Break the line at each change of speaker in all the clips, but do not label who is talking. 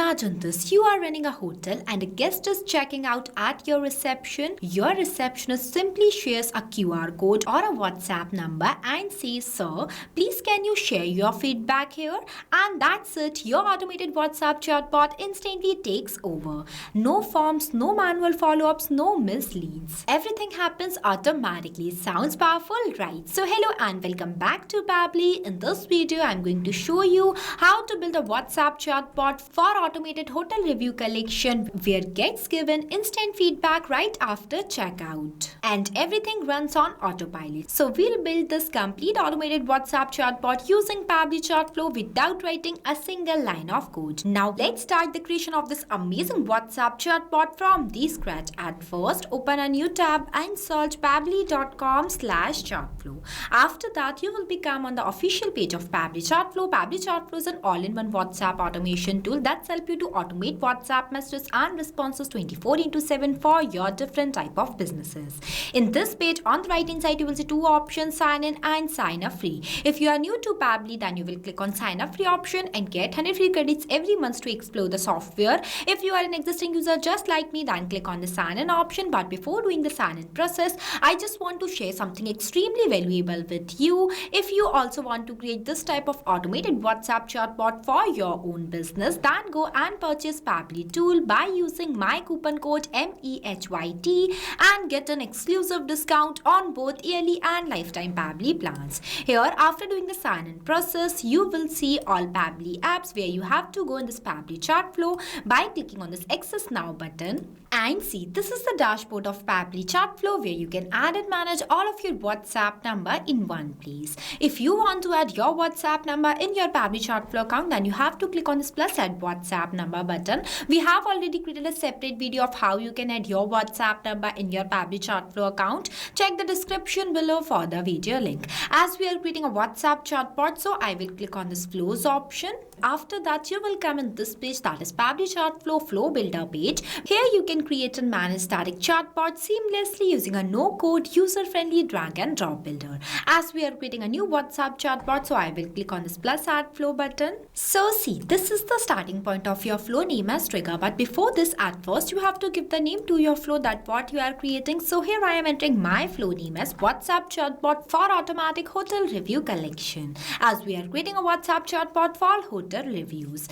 Imagine this, you are running a hotel and a guest is checking out at your reception. Your receptionist simply shares a QR code or a WhatsApp number and says, "Sir, please can you share your feedback here?" And that's it, your automated WhatsApp chatbot instantly takes over. No forms, no manual follow-ups, no misleads. Everything happens automatically. Sounds powerful, right? So hello and welcome back to Pabbly. In this video, I'm going to show you how to build a WhatsApp chatbot for automated hotel review collection where gets given instant feedback right after checkout. And everything runs on autopilot. So we'll build this complete automated WhatsApp chatbot using Pabbly Chatflow without writing a single line of code. Now let's start the creation of this amazing WhatsApp chatbot from the scratch. At first, open a new tab and search pabbly.com/chatflow. After that, you will become on the official page of Pabbly Chatflow. Pabbly Chatflow is an all-in-one WhatsApp automation tool that's help you to automate WhatsApp messages and responses 24/7 for your different type of businesses. In this page, on the right-hand side, you will see two options: sign in and sign up free. If you are new to Pabbly, then you will click on sign up free option and get 100 free credits every month to explore the software. If you are an existing user just like me, then click on the sign in option. But before doing the sign in process, I just want to share something extremely valuable with you. If you also want to create this type of automated WhatsApp chatbot for your own business, then go and purchase Pabbly tool by using my coupon code MEHYT and get an exclusive discount on both yearly and lifetime Pabbly plans. Here, after doing the sign in process, you will see all Pabbly apps where you have to go in this Pabbly Chatflow by clicking on this Access Now button. And see, this is the dashboard of Pabbly Chatflow where you can add and manage all of your WhatsApp number in one place. If you want to add your WhatsApp number in your Pabbly Chatflow account, then you have to click on this plus add WhatsApp number button. We have already created a separate video of how you can add your WhatsApp number in your Pabbly Chatflow account. Check the description below for the video link. As we are creating a WhatsApp chatbot, so I will click on this flows option. After that, you will come in this page, that is Pabbly Chatflow Flow Builder page. Here you can create and manage static chatbots seamlessly using a no-code, user-friendly drag and drop builder. As we are creating a new WhatsApp chatbot, so I will click on this plus add flow button. So see, this is the starting point of your flow name as trigger. But before this, at first you have to give the name to your flow that what you are creating. So here I am entering my flow name as WhatsApp chatbot for automatic hotel review collection. As we are creating a WhatsApp chatbot for hotel reviews.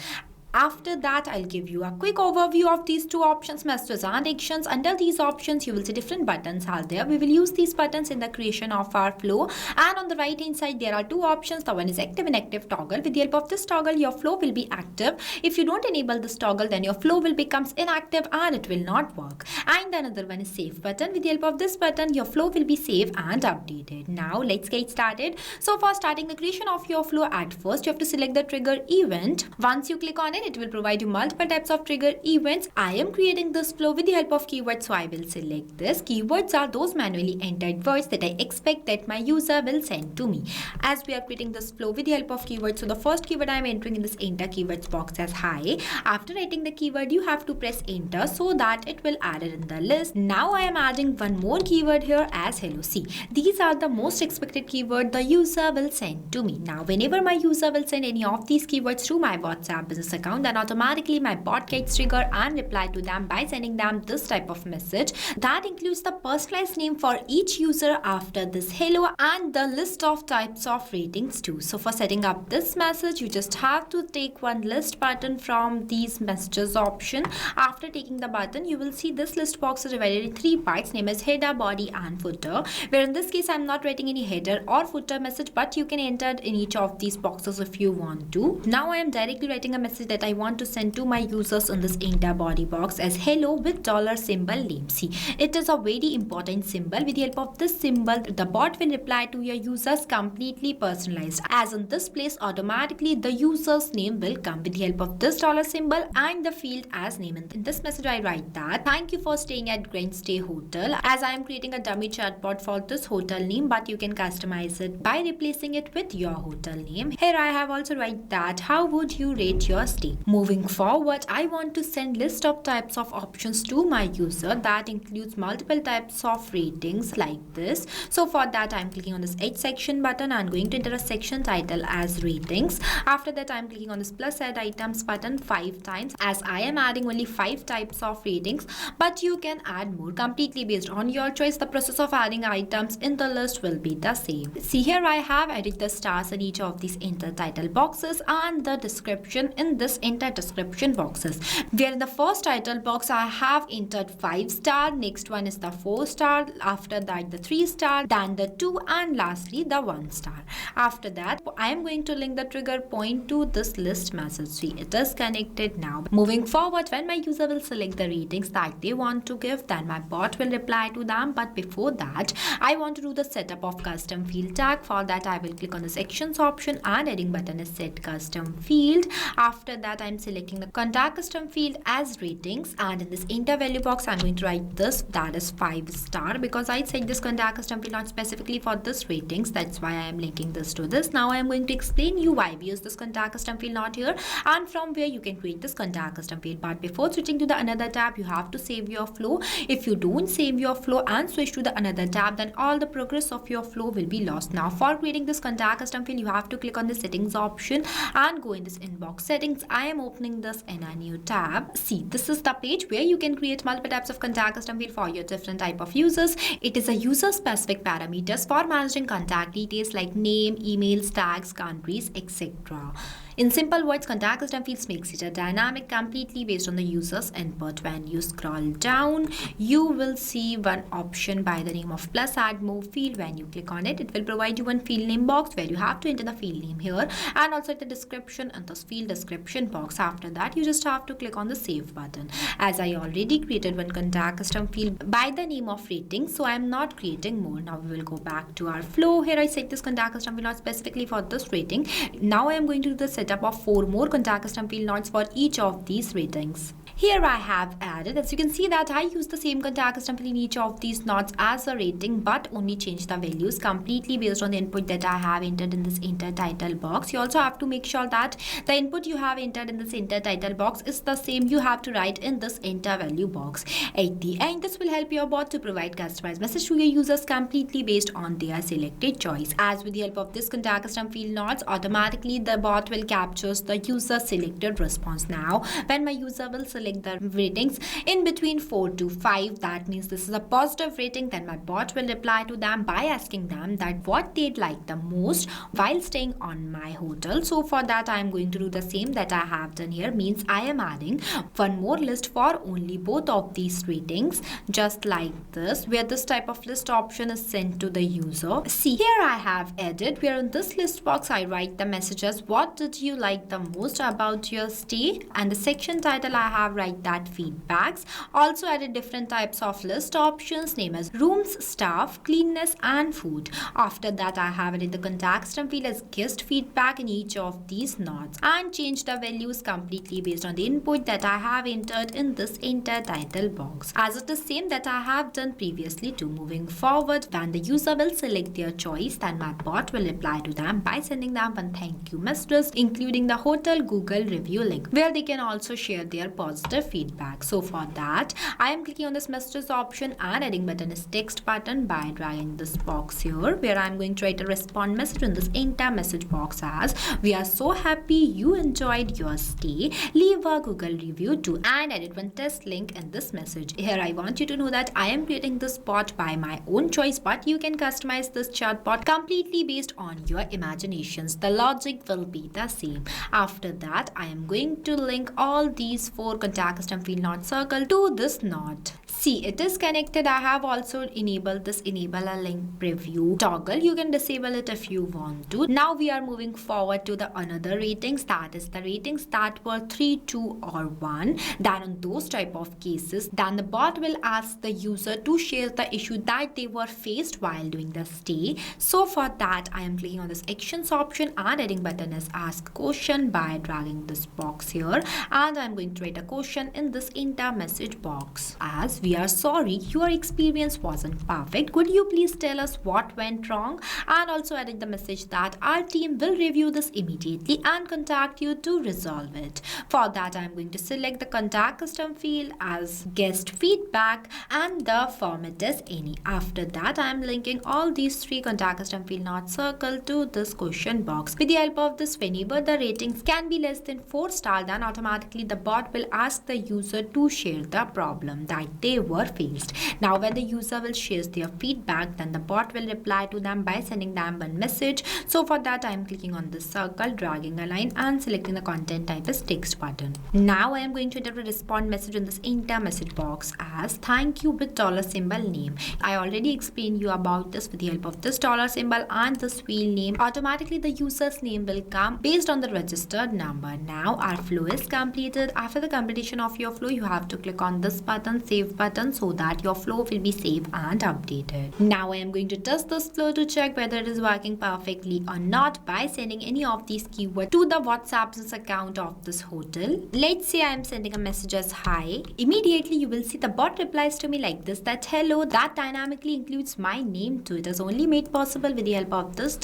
After that, I'll give you a quick overview of these two options, messages and actions. Under these options, you will see different buttons are there. We will use these buttons in the creation of our flow. And on the right hand side, there are two options. The one is active and active toggle. With the help of this toggle, your flow will be active. If you don't enable this toggle, then your flow will become inactive and it will not work. And another one is save button. With the help of this button, your flow will be saved and updated. Now, let's get started. So for starting the creation of your flow, at first, you have to select the trigger event. Once you click on it will provide you multiple types of trigger events. I am creating this flow with the help of keywords, so I will select this. Keywords are those manually entered words that I expect that my user will send to me. As we are creating this flow with the help of keywords, so the first keyword I am entering in this enter keywords box as hi. After writing the keyword, you have to press enter so that it will add it in the list. Now I am adding one more keyword here as hello. See, these are the most expected keyword the user will send to me. Now whenever my user will send any of these keywords to my WhatsApp business account, then automatically my bot gets triggered and reply to them by sending them this type of message that includes the personalized name for each user after this hello and the list of types of ratings too. So for setting up this message, you just have to take one list button from these messages option. After taking the button, you will see this list box is divided in three parts, name as header, body and footer, where in this case I'm not writing any header or footer message, but you can enter in each of these boxes if you want to. Now I am directly writing a message that I want to send to my users in this enter body box as hello with dollar symbol name. See, it is a very important symbol. With the help of this symbol, the bot will reply to your users completely personalized. As in this place, automatically the user's name will come with the help of this dollar symbol and the field as name. In this message, I write that thank you for staying at Grand Stay Hotel. As I am creating a dummy chatbot for this hotel name, but you can customize it by replacing it with your hotel name. Here I have also write that how would you rate your stay? stay. Moving forward, I want to send list of types of options to my user that includes multiple types of ratings like this. So for that, I'm clicking on this H section button and going to enter a section title as ratings. After that, I'm clicking on this plus add items button 5 times as I am adding only 5 types of ratings, but you can add more completely based on your choice. The process of adding items in the list will be the same. See, here I have added the stars in each of these enter title boxes and the description in this enter description boxes, where in the first title box I have entered 5 star, next one is the 4 star, after that the 3 star, then the 2, and lastly the 1 star. After that, I am going to link the trigger point to this list message. See, it is connected now. Moving forward, when my user will select the ratings that they want to give, then my bot will reply to them. But before that, I want to do the setup of custom field tag. For that, I will click on the sections option and heading button is set custom field. After that, I'm selecting the contact custom field as ratings, and in this enter value box, I'm going to write this, that is 5 star, because I set this contact custom field not specifically for this ratings. That's why I am linking this to this. Now I am going to explain you why we use this contact custom field not here and from where you can create this contact custom field. But before switching to the another tab, you have to save your flow. If you don't save your flow and switch to the another tab, then all the progress of your flow will be lost. Now for creating this contact custom field, you have to click on the settings option and go in this inbox settings. I am opening this in a new tab. See, this is the page where you can create multiple types of contact custom field for your different type of users. It is a user specific parameters for managing contact details like name, emails, tags, countries, etc. In simple words, contact custom fields makes it a dynamic completely based on the user's input. When you scroll down, you will see one option by the name of plus add more field. When you click on it, it will provide you one field name box where you have to enter the field name here and also the description and the field description box. After that, you just have to click on the save button. As I already created one contact custom field by the name of rating, so I am not creating more. Now we will go back to our flow. Here I set this contact custom field not specifically for this rating. Now I am going to do the setup of 4 more contact custom field nodes for each of these ratings. Here I have added, as you can see that I use the same contact custom field in each of these nodes as a rating, but only change the values completely based on the input that I have entered in this enter title box. You also have to make sure that the input you have entered in this enter title box is the same you have to write in this enter value box. At the end, this will help your bot to provide customized message to your users completely based on their selected choice. As with the help of this contact custom field nodes, automatically the bot will capture the user selected response. Now, when my user will select the ratings in between 4 to 5, that means this is a positive rating, then my bot will reply to them by asking them that what they'd like the most while staying on my hotel. So for that, I am going to do the same that I have done here, means I am adding one more list for only both of these ratings, just like this, where this type of list option is sent to the user. See, here I have added where in this list box I write the messages what did you like the most about your stay, and the section title I have write that feedbacks. Also added different types of list options name as rooms, staff, cleanness and food. After that, I have added the contact custom field as guest feedback in each of these nodes and changed the values completely based on the input that I have entered in this enter title box, as it is same that I have done previously too. Moving forward, when the user will select their choice, then my bot will reply to them by sending them one thank you message including the hotel Google review link where they can also share their positive feedback. So for that, I am clicking on this messages option and adding button is text button by dragging this box here, where I am going to write a respond message in this enter message box as we are so happy you enjoyed your stay, leave a Google review too, and edit one test link in this message. Here I want you to know that I am creating this bot by my own choice, but you can customize this chatbot completely based on your imaginations. The logic will be the same. After that, I am going to link all these 4 contact custom field node circle to this node. See, it is connected. I have also enabled this enable a link preview toggle. You can disable it if you want to. Now we are moving forward to the another ratings, that is the ratings that were 3, 2 or 1. Then on those type of cases, then the bot will ask the user to share the issue that they were faced while doing the stay. So for that, I am clicking on this actions option and heading button is ask question by dragging this box here, and I'm going to write a question in this enter message box as "We are sorry, your experience wasn't perfect. Could you please tell us what went wrong?" And also added the message that our team will review this immediately and contact you to resolve it. For that, I'm going to select the contact custom field as guest feedback and the format is any. After that, I'm linking all these three contact custom field not circled to this question box. With the help of this, whenever the ratings can be less than 4 stars, then automatically the bot will ask the user to share the problem that they were faced. Now when the user will share their feedback, then the bot will reply to them by sending them one message. So for that, I am clicking on this circle, dragging a line and selecting the content type as text button. Now I am going to enter a respond message in this enter message box as thank you with $symbol name. I already explained you about this. With the help of this $symbol and this field name, automatically the user's name will come based on the registered number. Now our flow is completed. After the completion of your flow, you have to click on this button, save button, so that your flow will be saved and updated. Now I am going to test this flow to check whether it is working perfectly or not by sending any of these keywords to the WhatsApp business account of this hotel. Let's say I am sending a message as hi. Immediately you will see the bot replies to me like this, that hello, that dynamically includes my name too. It is only made possible with the help of this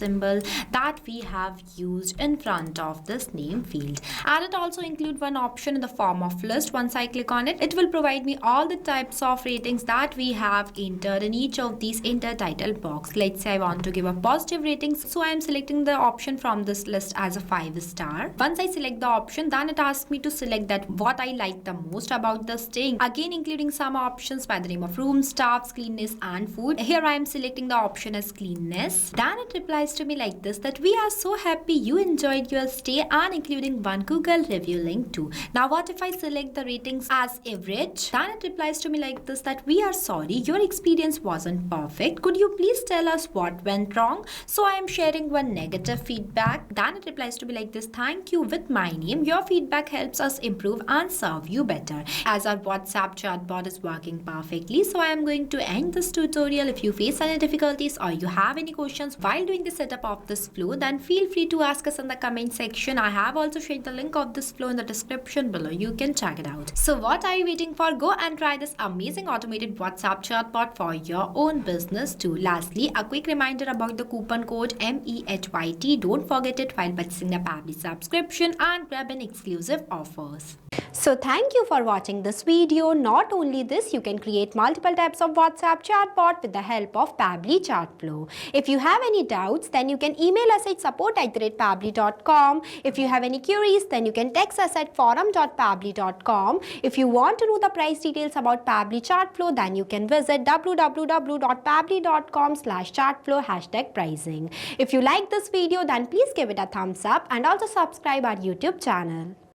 $symbol that we have used in front of this name field. And it also includes one option in the form of list. Once I click on it, it will provide me all the types of ratings that we have entered in each of these enter title box. Let's say I want to give a positive rating, so I am selecting the option from this list as a 5-star. Once I select the option, then it asks me to select that what I like the most about the staying, again including some options by the name of room, staffs, cleanness and food. Here I am selecting the option as cleanness. Then it replies to me like this, that we are so happy you enjoyed your stay, and including one Google review link too. Now what if I select the ratings as average? Then it replies to me like this, that we are sorry, your experience wasn't perfect. Could you please tell us what went wrong? So I am sharing one negative feedback. Then it replies to me like this, thank you with my name. Your feedback helps us improve and serve you better. As our WhatsApp chatbot is working perfectly, so I am going to end this tutorial. If you face any difficulties or you have any questions while doing the setup of this flow, then feel free to ask us in the comment section. I have also shared the link of this flow in the description below. You can check it out. So what are you waiting for? Go and try this amazing automated WhatsApp chatbot for your own business too. Lastly, a quick reminder about the coupon code MEHYT. Don't forget it while purchasing the Pabbly subscription and grab an exclusive offers.
So thank you for watching this video. Not only this, you can create multiple types of WhatsApp chatbot with the help of Pabbly Chatflow. If you have any doubts, then you can email us at support@pabbly.com. If you have any queries, then you can text us at forum.pabbly.com. If you want to know the price details about Pabbly Chatflow, then you can visit www.pabbly.com/chatflow #pricing. If you like this video, then please give it a thumbs up and also subscribe our YouTube channel.